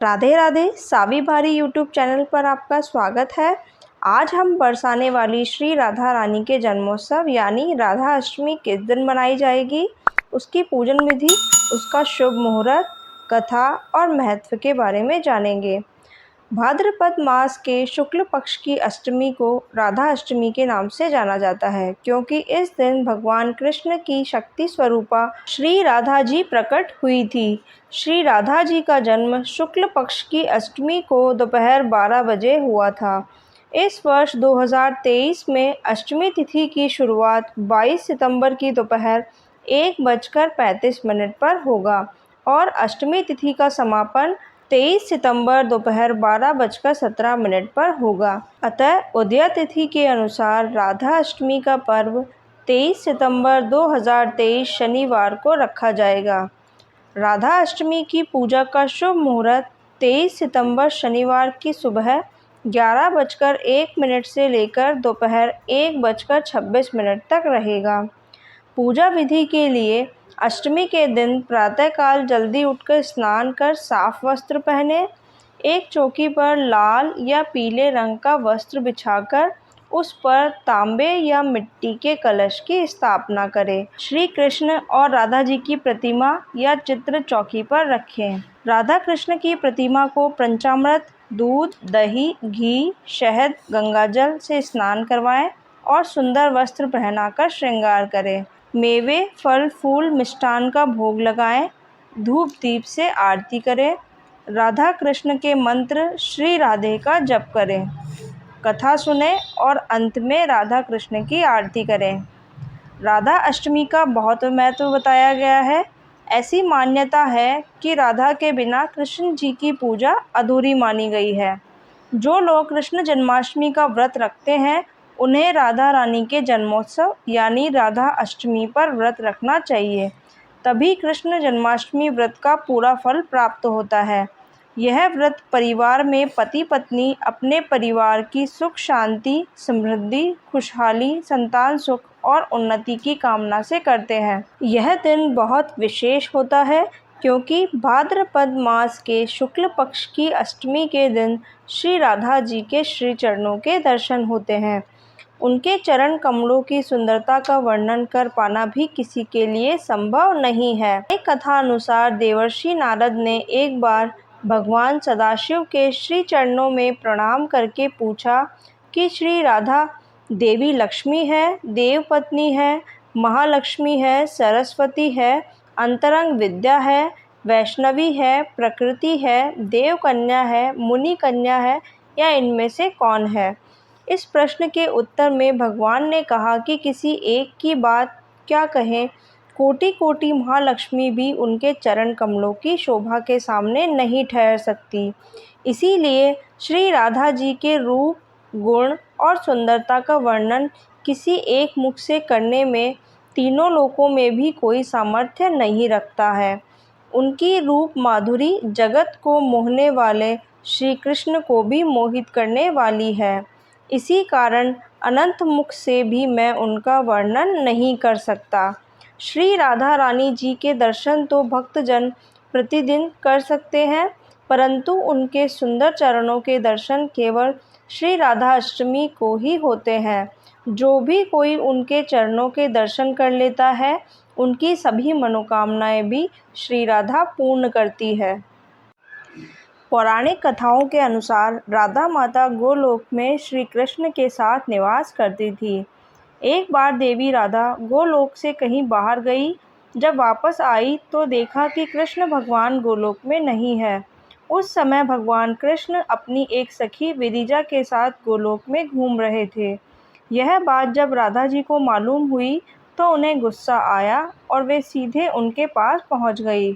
राधे राधे। सावी भारी YouTube channel पर आपका स्वागत है। आज हम बरसाने वाली श्री राधा रानी के जन्मोत्सव यानी राधा अष्टमी किस दिन मनाई जाएगी, उसकी पूजन विधि, उसका शुभ मुहूर्त, कथा और महत्व के बारे में जानेंगे। भाद्रपद मास के शुक्ल पक्ष की अष्टमी को राधा अष्टमी के नाम से जाना जाता है, क्योंकि इस दिन भगवान कृष्ण की शक्ति स्वरूपा श्री राधा जी प्रकट हुई थी। श्री राधा जी का जन्म शुक्ल पक्ष की अष्टमी को दोपहर 12 बजे हुआ था। इस वर्ष 2023 में अष्टमी तिथि की शुरुआत 22 सितंबर की दोपहर 1:35 पर होगा और अष्टमी तिथि का समापन 23 सितंबर दोपहर 12:17 पर होगा। अतः उदया तिथि के अनुसार राधा अष्टमी का पर्व 23 सितंबर 2023 शनिवार को रखा जाएगा। राधा अष्टमी की पूजा का शुभ मुहूर्त 23 सितंबर शनिवार की सुबह 11:01 से लेकर दोपहर 1:26 तक रहेगा। पूजा विधि के लिए अष्टमी के दिन प्रातःकाल जल्दी उठकर स्नान कर साफ वस्त्र पहने, एक चौकी पर लाल या पीले रंग का वस्त्र बिछाकर उस पर तांबे या मिट्टी के कलश की स्थापना करें। श्री कृष्ण और राधा जी की प्रतिमा या चित्र चौकी पर रखें। राधा कृष्ण की प्रतिमा को पंचामृत, दूध, दही, घी, शहद, गंगाजल से स्नान करवाएं और सुंदर वस्त्र पहनाकर श्रृंगार करें। मेवे, फल, फूल, मिष्ठान का भोग लगाएं, धूप दीप से आरती करें, राधा कृष्ण के मंत्र श्री राधे का जप करें, कथा सुने और अंत में राधा कृष्ण की आरती करें। राधा अष्टमी का बहुत महत्व बताया गया है। ऐसी मान्यता है कि राधा के बिना कृष्ण जी की पूजा अधूरी मानी गई है। जो लोग कृष्ण जन्माष्टमी का व्रत रखते हैं उन्हें राधा रानी के जन्मोत्सव यानी राधा अष्टमी पर व्रत रखना चाहिए, तभी कृष्ण जन्माष्टमी व्रत का पूरा फल प्राप्त होता है। यह व्रत परिवार में पति पत्नी अपने परिवार की सुख शांति, समृद्धि, खुशहाली, संतान सुख और उन्नति की कामना से करते हैं। यह दिन बहुत विशेष होता है क्योंकि भाद्रपद मास के शुक्ल पक्ष की अष्टमी के दिन श्री राधा जी के श्री चरणों के दर्शन होते हैं। उनके चरण कमलों की सुंदरता का वर्णन कर पाना भी किसी के लिए संभव नहीं है। एक कथा अनुसार देवर्षि नारद ने एक बार भगवान सदाशिव के श्री चरणों में प्रणाम करके पूछा कि श्री राधा देवी लक्ष्मी है, देव पत्नी है, महालक्ष्मी है, सरस्वती है, अंतरंग विद्या है, वैष्णवी है, प्रकृति है, देव कन्या है, मुनि कन्या है या इनमें से कौन है? इस प्रश्न के उत्तर में भगवान ने कहा कि किसी एक की बात क्या कहें, कोटि कोटि महालक्ष्मी भी उनके चरण कमलों की शोभा के सामने नहीं ठहर सकती। इसीलिए श्री राधा जी के रूप, गुण और सुंदरता का वर्णन किसी एक मुख से करने में तीनों लोकों में भी कोई सामर्थ्य नहीं रखता है। उनकी रूप माधुरी जगत को मोहने वाले श्री कृष्ण को भी मोहित करने वाली है। इसी कारण अनंत मुख से भी मैं उनका वर्णन नहीं कर सकता। श्री राधा रानी जी के दर्शन तो भक्तजन प्रतिदिन कर सकते हैं, परंतु उनके सुंदर चरणों के दर्शन केवल श्री राधा अष्टमी को ही होते हैं। जो भी कोई उनके चरणों के दर्शन कर लेता है, उनकी सभी मनोकामनाएं भी श्री राधा पूर्ण करती है। पौराणिक कथाओं के अनुसार राधा माता गोलोक में श्री कृष्ण के साथ निवास करती थी। एक बार देवी राधा गोलोक से कहीं बाहर गई। जब वापस आई तो देखा कि कृष्ण भगवान गोलोक में नहीं है। उस समय भगवान कृष्ण अपनी एक सखी विदिजा के साथ गोलोक में घूम रहे थे। यह बात जब राधा जी को मालूम हुई तो उन्हें गुस्सा आया और वे सीधे उनके पास पहुंच गई।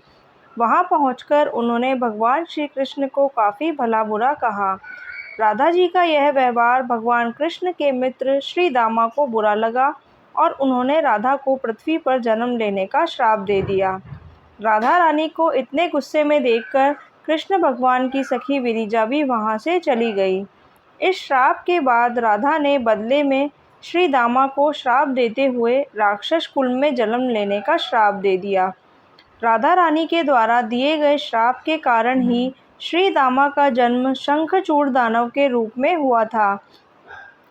वहां पहुंचकर उन्होंने भगवान श्री कृष्ण को काफ़ी भला बुरा कहा। राधा जी का यह व्यवहार भगवान कृष्ण के मित्र श्री दामा को बुरा लगा और उन्होंने राधा को पृथ्वी पर जन्म लेने का श्राप दे दिया। राधा रानी को इतने गुस्से में देखकर कृष्ण भगवान की सखी विदिजा भी वहां से चली गई। इस श्राप के बाद राधा ने बदले में श्री दामा को श्राप देते हुए राक्षस कुल में जन्म लेने का श्राप दे दिया। राधा रानी के द्वारा दिए गए श्राप के कारण ही श्री दामा का जन्म शंखचूड़ दानव के रूप में हुआ था।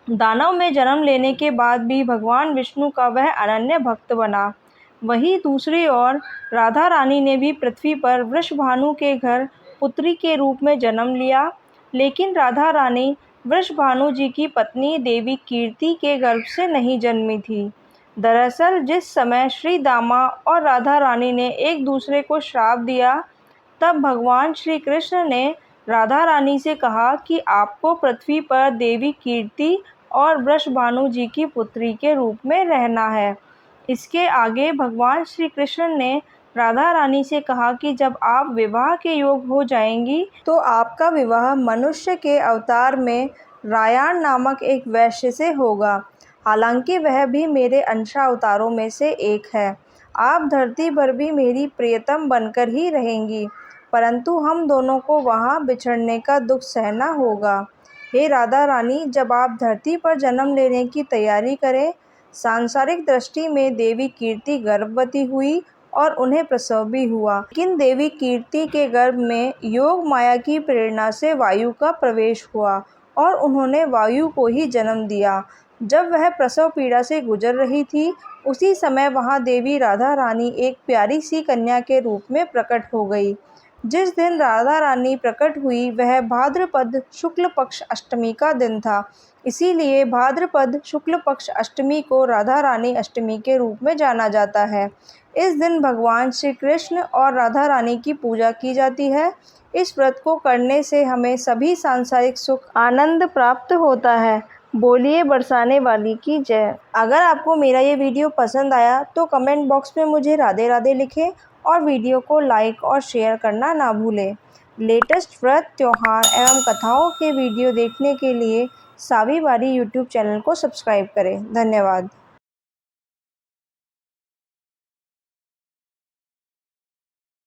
दानव में जन्म लेने के बाद भी भगवान विष्णु का वह अनन्य भक्त बना। वहीं दूसरी ओर राधा रानी ने भी पृथ्वी पर वृषभानु के घर पुत्री के रूप में जन्म लिया, लेकिन राधा रानी वृषभानु जी की पत्नी देवी कीर्ति के गर्भ से नहीं जन्मी थी। दरअसल जिस समय श्री दामा और राधा रानी ने एक दूसरे को श्राप दिया, तब भगवान श्री कृष्ण ने राधा रानी से कहा कि आपको पृथ्वी पर देवी कीर्ति और वृषभानु जी की पुत्री के रूप में रहना है। इसके आगे भगवान श्री कृष्ण ने राधा रानी से कहा कि जब आप विवाह के योग हो जाएंगी तो आपका विवाह मनुष्य के अवतार में रायाण नामक एक वैश्य से होगा। हालांकि वह भी मेरे अंशावतारों में से एक है। आप धरती पर भी मेरी प्रियतम बनकर ही रहेंगी, परंतु हम दोनों को वहाँ बिछड़ने का दुख सहना होगा। हे राधा रानी, जब आप धरती पर जन्म लेने की तैयारी करें। सांसारिक दृष्टि में देवी कीर्ति गर्भवती हुई और उन्हें प्रसव भी हुआ, लेकिन देवी कीर्ति के गर्भ में योग माया की प्रेरणा से वायु का प्रवेश हुआ और उन्होंने वायु को ही जन्म दिया। जब वह प्रसव पीड़ा से गुजर रही थी, उसी समय वहाँ देवी राधा रानी एक प्यारी सी कन्या के रूप में प्रकट हो गई। जिस दिन राधा रानी प्रकट हुई वह भाद्रपद शुक्ल पक्ष अष्टमी का दिन था। इसीलिए भाद्रपद शुक्ल पक्ष अष्टमी को राधा रानी अष्टमी के रूप में जाना जाता है। इस दिन भगवान श्री कृष्ण और राधा रानी की पूजा की जाती है। इस व्रत को करने से हमें सभी सांसारिक सुख आनंद प्राप्त होता है। बोलिए बरसाने वाली की जय। अगर आपको मेरा ये वीडियो पसंद आया तो कमेंट बॉक्स में मुझे राधे राधे लिखें और वीडियो को लाइक और शेयर करना ना भूलें। लेटेस्ट व्रत, त्योहार एवं कथाओं के वीडियो देखने के लिए सावी बारी यूट्यूब चैनल को सब्सक्राइब करें। धन्यवाद।